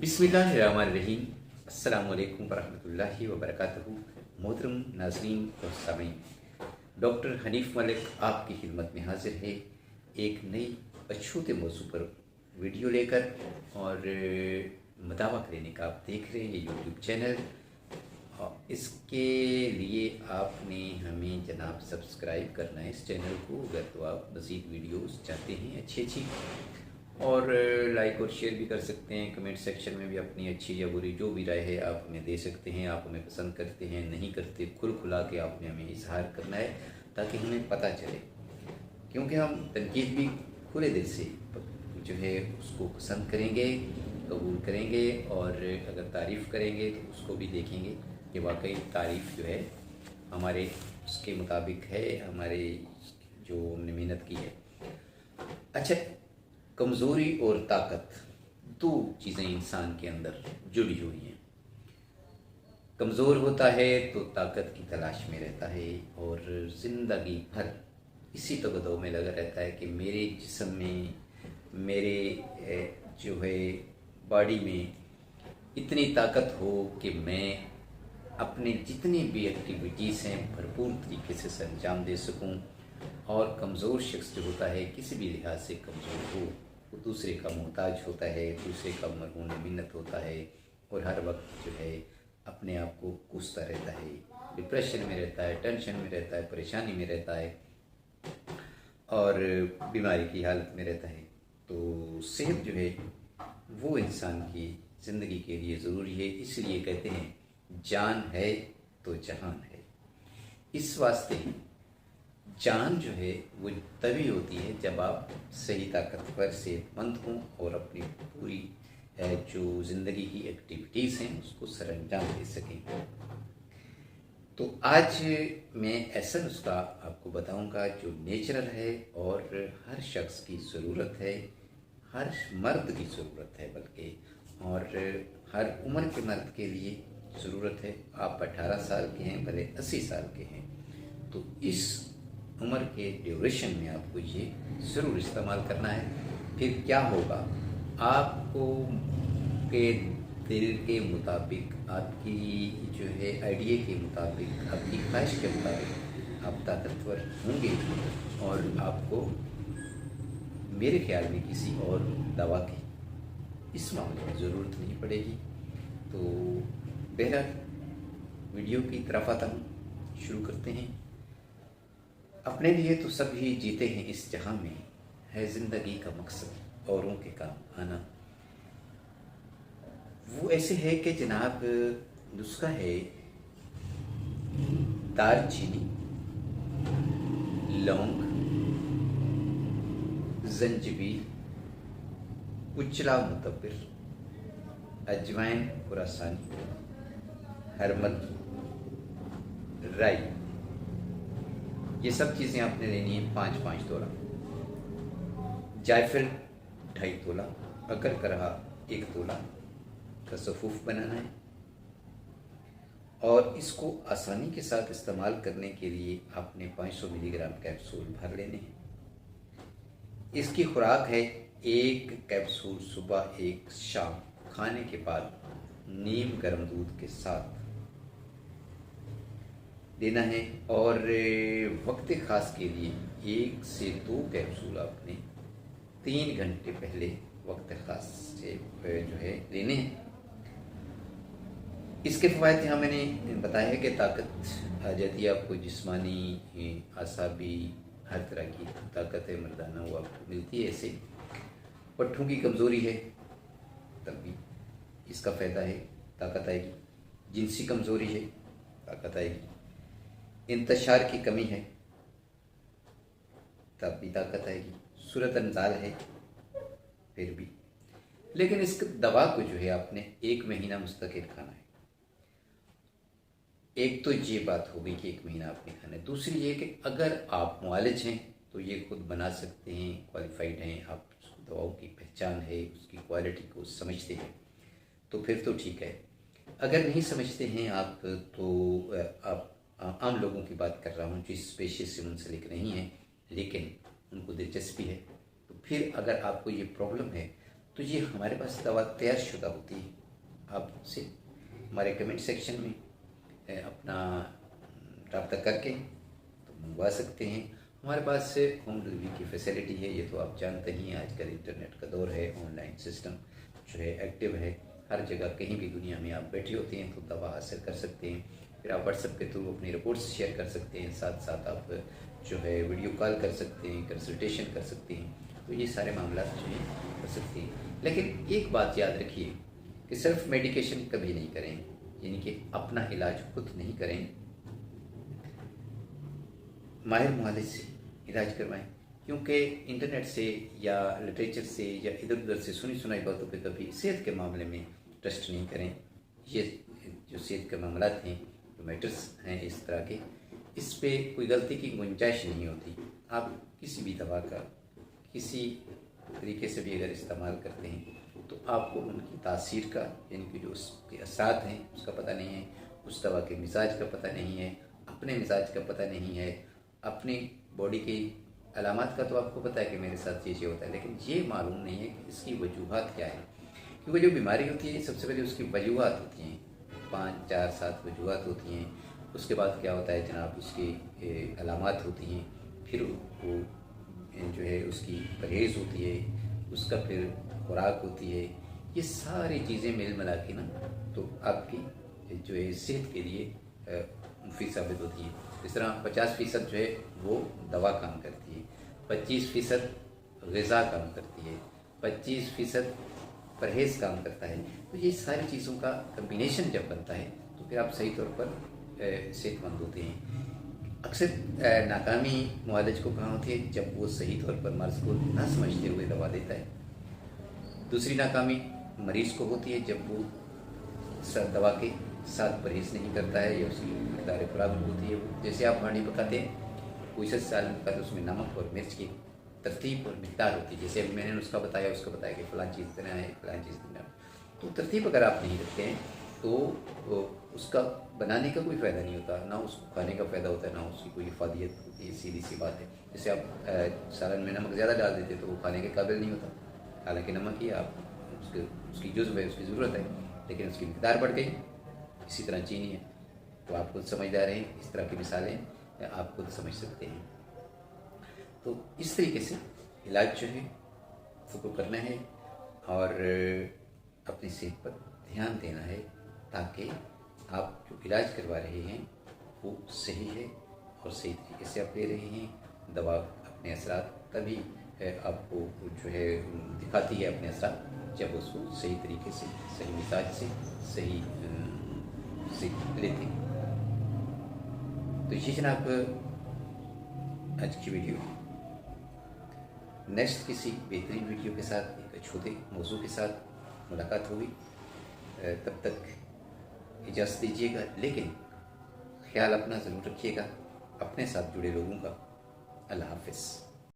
बिस्मिल्लाहिर्रहमानिर्रहीम। अस्सलामु अलैकुम वरहमतुल्लाहि वबरकातुहू। मोहतरम नाज़रीन और सामीन, डॉक्टर हनीफ मलिक आपकी खिदमत में हाजिर है एक नई अछूते मौजू पर वीडियो लेकर। और मदावा क्लिनिक आप देख रहे हैं ये यूट्यूब चैनल, और इसके लिए आपने हमें जनाब सब्सक्राइब करना है इस चैनल को, अगर तो आप मज़ीद वीडियोस चाहते हैं अच्छी, और लाइक और शेयर भी कर सकते हैं। कमेंट सेक्शन में भी अपनी अच्छी या बुरी जो भी राय है आप हमें दे सकते हैं। आप हमें पसंद करते हैं नहीं करते, खुला के आपने हमें इजहार करना है ताकि हमें पता चले, क्योंकि हम तनकीद भी खुले दिल से जो है उसको पसंद करेंगे, कबूल करेंगे, और अगर तारीफ़ करेंगे तो उसको भी देखेंगे कि वाकई तारीफ़ जो है हमारे उसके मुताबिक है, हमारे जो हमने मेहनत की है। अच्छा, कमज़ोरी और ताकत दो चीज़ें इंसान के अंदर जुड़ी हुई हैं। कमज़ोर होता है तो ताकत की तलाश में रहता है और ज़िंदगी भर इसी तगदो में लगा रहता है कि मेरे जिस्म में, मेरे जो है बॉडी में इतनी ताकत हो कि मैं अपने जितनी भी एक्टिविटीज़ हैं भरपूर तरीके से अंजाम दे सकूं। और कमज़ोर शख्स जो होता है किसी भी लिहाज से कमज़ोर हो, वो दूसरे का मोहताज होता है, दूसरे का मरहून मिन्नत होता है, और हर वक्त जो है अपने आप को कोसता रहता है, डिप्रेशन में रहता है, टेंशन में रहता है, परेशानी में रहता है और बीमारी की हालत में रहता है। तो सेहत जो है वो इंसान की ज़िंदगी के लिए ज़रूरी है। इसलिए कहते हैं जान है तो जहान है। इस वास्ते जान जो है वो तभी होती है जब आप सही ताकतवर सेहतमंद हों और अपनी पूरी जो ज़िंदगी की एक्टिविटीज़ हैं उसको सरअंजाम दे सकें। तो आज मैं ऐसा नुस्खा आपको बताऊंगा जो नेचुरल है और हर शख्स की ज़रूरत है, हर मर्द की ज़रूरत है, बल्कि और हर उम्र के मर्द के लिए ज़रूरत है। आप 18 साल के हैं, भले 80 साल के हैं, तो इस उम्र के ड्यूरेशन में आपको ये ज़रूर इस्तेमाल करना है। फिर क्या होगा, आपको के दिल के मुताबिक, आपकी जो है आइडिया के मुताबिक, आपकी ख्वाहिश के मुताबिक आप ताकतवर होंगे और आपको मेरे ख्याल में किसी और दवा की इस मामले में ज़रूरत नहीं पड़ेगी। तो बहरहाल वीडियो की तरफ आता हूँ, शुरू करते हैं। अपने लिए तो सभी जीते हैं इस जहां में, है ज़िंदगी का मकसद औरों के काम आना। वो ऐसे है कि जनाब नुस्खा है दालचीनी, लौंग, जंजीबील, कुचला मुतब्बिर, अजवाइन खुरासानी, हरमल, राई, ये सब चीज़ें आपने लेनी है 5-5 तोला। जायफल 2.5 तोला, अकर करहा 1 तोला का सफ़ूफ बनाना है। और इसको आसानी के साथ इस्तेमाल करने के लिए आपने 500 मिलीग्राम कैप्सूल भर लेने हैं। इसकी खुराक है 1 कैप्सूल सुबह, 1 शाम, खाने के बाद नीम गर्म दूध के साथ देना है। और वक्त ख़ास के लिए 1 से 2 कैप्सूल आपने 3 घंटे पहले वक्त ख़ास से जो है लेने हैं। इसके फ़वायद यहाँ मैंने बताया है कि ताकत आ जाती है आपको, जिस्मानी, आसाबी, हर तरह की ताकत है मर्दाना वो आपको मिलती है। ऐसे पट्ठों की कमज़ोरी है तब भी इसका फ़ायदा है, ताकत आएगी। जिनसी कमज़ोरी है, ताकत आएगी। इंतशार की कमी है तब भी ताकत आएगी। सूरत अंजाल है फिर भी। लेकिन इस दवा को जो है आपने 1 महीना मुस्तकिल खाना है। एक तो ये बात होगी कि 1 महीना आपने खाना है। दूसरी ये कि अगर आप मुआलिज हैं तो ये खुद बना सकते हैं, क्वालिफाइड हैं, आप दवाओं की पहचान है, उसकी क्वालिटी को समझते हैं, तो फिर तो ठीक है। अगर नहीं समझते हैं आप तो आप आम लोगों की बात कर रहा हूँ जो इस पेशे से मुंसलिक नहीं है लेकिन उनको दिलचस्पी है, तो फिर अगर आपको ये प्रॉब्लम है तो ये हमारे पास दवा तैयार शुदा होती है। आप से हमारे कमेंट सेक्शन में अपना रब्ता करके तो मंगवा सकते हैं। हमारे पास होम डिलीवरी की फैसिलिटी है। ये तो आप जानते ही हैं, आजकल इंटरनेट का दौर है, ऑनलाइन सिस्टम जो है एक्टिव है। हर जगह कहीं भी दुनिया में आप बैठे होते हैं तो दवा हासिल कर सकते हैं। फिर आप व्हाट्सएप के थ्रू अपनी रिपोर्ट्स शेयर कर सकते हैं, साथ साथ आप जो है वीडियो कॉल कर सकते हैं, कंसल्टेशन कर सकते हैं। तो ये सारे मामला जो है कर सकते हैं। लेकिन एक बात याद रखिए कि सिर्फ मेडिकेशन कभी नहीं करें, यानी कि अपना इलाज खुद नहीं करें, माहिर मुआलिज से इलाज करवाएं। क्योंकि इंटरनेट से या लिटरेचर से या इधर उधर से सुनी सुनाई बातों पे कभी सेहत के मामले में ट्रस्ट नहीं करें। ये जो सेहत के मामला हैं, जो मैटर्स हैं इस तरह के, इस पे कोई गलती की गुंजाइश नहीं होती। आप किसी भी दवा का किसी तरीके से भी अगर इस्तेमाल करते हैं तो आपको उनकी तासीर का, यानी कि जो उसके असरात हैं उसका पता नहीं है, उस दवा के मिजाज का पता नहीं है, अपने मिजाज का पता नहीं है, अपनी बॉडी की अलामत का तो आपको पता है कि मेरे साथ ये होता है, लेकिन ये मालूम नहीं है कि इसकी वजूहत क्या है। क्योंकि जो बीमारी होती है सबसे पहले उसकी वजूहत होती हैं, 5, 4, 7 वजूहत होती हैं। उसके बाद क्या होता है जनाब, उसकी अलामत होती हैं, फिर वो जो है उसकी परहेज़ होती है, उसका फिर खुराक होती है। ये सारी चीज़ें मिल मिला के ना तो आपकी जो है सेहत के लिए मुफीद साबित होती है। इस तरह 50% जो है वो दवा काम करती है, 25% ग़िज़ा काम करती है, 25% परहेज़ काम करता है। तो ये सारी चीज़ों का कम्बिनेशन जब बनता है तो फिर आप सही तौर पर सेहतमंद होते हैं। अक्सर नाकामी मुआलिज को कहाँ होती है, जब वो सही तौर पर मर्ज़ को ना समझते हुए दवा देता है। दूसरी नाकामी मरीज़ को होती है जब वो दवा के साथ परहेज़ नहीं करता है या उसकी मकदार खुराक होती है। जैसे आप हांडी पकाते हैं, कोई 60 साल में पकाते, उसमें नमक और मिर्च की तरतीब और मकदार होती है। जैसे अभी मैंने उसका बताया कि फ़लाँ चीज़ देना है, फ़लाँ चीज़ देना है, तो तरतीब अगर आप नहीं रखते हैं तो उसका बनाने का कोई फ़ायदा नहीं होता, ना उसको खाने का फ़ायदा होता है, ना उसकी कोई इफादियत होती है। सीधी सी बात है। जैसे आप सालन में नमक ज़्यादा डाल देते तो वो खाने के काबिल नहीं होता। हालांकि नमक ही आप उसकी जुज़्व है, उसकी ज़रूरत है, लेकिन उसकी मकदार बढ़ गई। इसी तरह चीनी है, तो आप खुद समझदार हैं। इस तरह की मिसालें आप खुद समझ सकते हैं। तो इस तरीके से इलाज जो है उसको करना है और अपनी सेहत पर ध्यान देना है, ताकि आप जो इलाज करवा रहे हैं वो सही है और सही तरीके से आप ले रहे हैं। दवा अपने असरात तभी आपको जो है दिखाती है अपने असरात, जब उसको सही तरीके से, सही मिजाज से, सही से लेते हैं। तो ये जनाब आज की वीडियो। नेक्स्ट किसी बेहतरीन वीडियो के साथ, एक छोटे मौजू के साथ मुलाकात होगी। तब तक इजाज़त दीजिएगा, लेकिन ख्याल अपना ज़रूर रखिएगा, अपने साथ जुड़े लोगों का। अल्लाह हाफ़िज़।